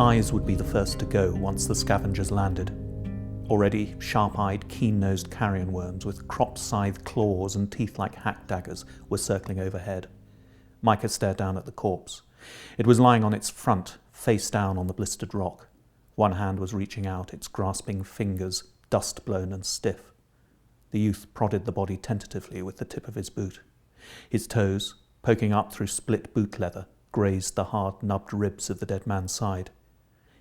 eyes would be the first to go once the scavengers landed. Already, sharp-eyed, keen-nosed carrion worms with crop-scythe claws and teeth like hack daggers were circling overhead. Micah stared down at the corpse. It was lying on its front, face down on the blistered rock. One hand was reaching out, its grasping fingers dust-blown and stiff. The youth prodded the body tentatively with the tip of his boot. His toes, poking up through split boot leather, grazed the hard, nubbed ribs of the dead man's side.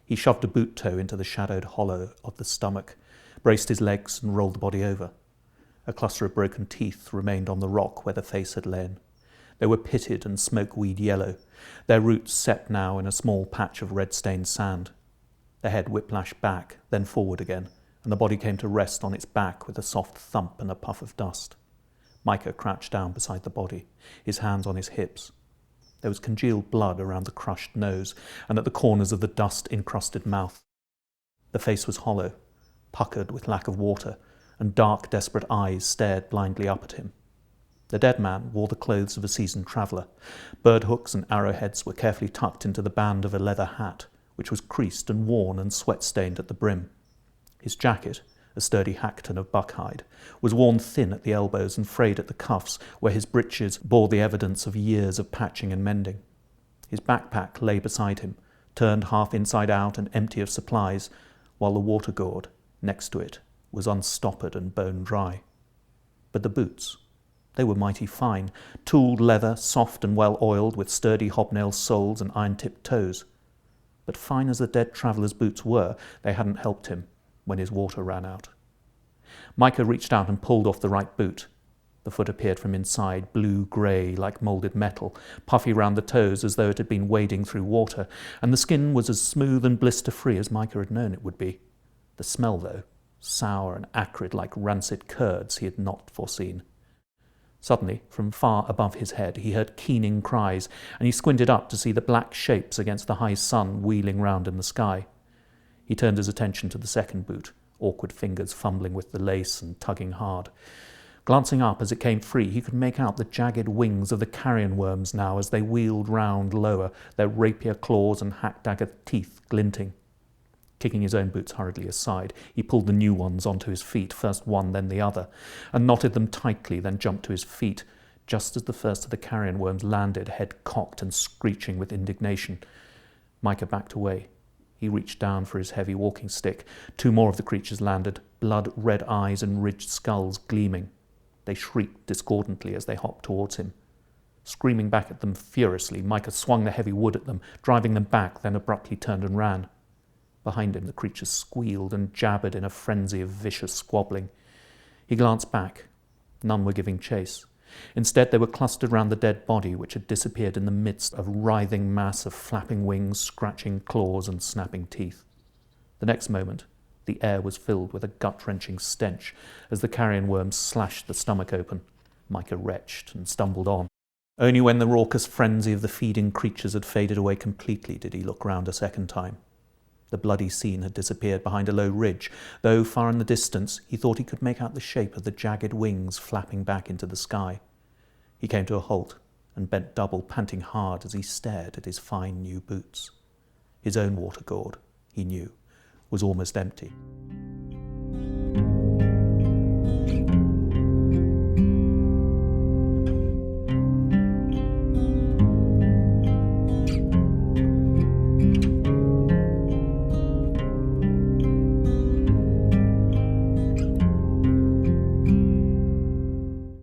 He shoved a boot toe into the shadowed hollow of the stomach, braced his legs and rolled the body over. A cluster of broken teeth remained on the rock where the face had lain. They were pitted and smokeweed yellow, their roots set now in a small patch of red-stained sand. The head whiplashed back, then forward again, and the body came to rest on its back with a soft thump and a puff of dust. Micah crouched down beside the body, his hands on his hips. There was congealed blood around the crushed nose and at the corners of the dust-encrusted mouth. The face was hollow, puckered with lack of water, and dark, desperate eyes stared blindly up at him. The dead man wore the clothes of a seasoned traveller. Bird hooks and arrowheads were carefully tucked into the band of a leather hat, which was creased and worn and sweat-stained at the brim. His jacket, a sturdy hackton of buckhide, was worn thin at the elbows and frayed at the cuffs, where his breeches bore the evidence of years of patching and mending. His backpack lay beside him, turned half inside out and empty of supplies, while the water gourd, next to it, was unstoppered and bone dry. But the boots, they were mighty fine, tooled leather, soft and well oiled, with sturdy hobnail soles and iron-tipped toes. But fine as the dead traveller's boots were, they hadn't helped him when his water ran out. Micah reached out and pulled off the right boot. The foot appeared from inside, blue-grey like moulded metal, puffy round the toes as though it had been wading through water, and the skin was as smooth and blister-free as Micah had known it would be. The smell, though, sour and acrid like rancid curds, he had not foreseen. Suddenly, from far above his head, he heard keening cries, and he squinted up to see the black shapes against the high sun wheeling round in the sky. He turned his attention to the second boot, awkward fingers fumbling with the lace and tugging hard. Glancing up as it came free, he could make out the jagged wings of the carrion worms now as they wheeled round lower, their rapier claws and hack-dagger teeth glinting. Kicking his own boots hurriedly aside, he pulled the new ones onto his feet, first one then the other, and knotted them tightly, then jumped to his feet, just as the first of the carrion worms landed, head cocked and screeching with indignation. Micah backed away. He reached down for his heavy walking stick. Two more of the creatures landed, blood-red eyes and ridged skulls gleaming. They shrieked discordantly as they hopped towards him. Screaming back at them furiously, Micah swung the heavy wood at them, driving them back, then abruptly turned and ran. Behind him the creatures squealed and jabbered in a frenzy of vicious squabbling. He glanced back. None were giving chase. Instead, they were clustered round the dead body, which had disappeared in the midst of a writhing mass of flapping wings, scratching claws and snapping teeth. The next moment, the air was filled with a gut-wrenching stench as the carrion worms slashed the stomach open. Micah retched and stumbled on. Only when the raucous frenzy of the feeding creatures had faded away completely did he look round a second time. The bloody scene had disappeared behind a low ridge, though far in the distance he thought he could make out the shape of the jagged wings flapping back into the sky. He came to a halt and bent double, panting hard as he stared at his fine new boots. His own water gourd, he knew, was almost empty.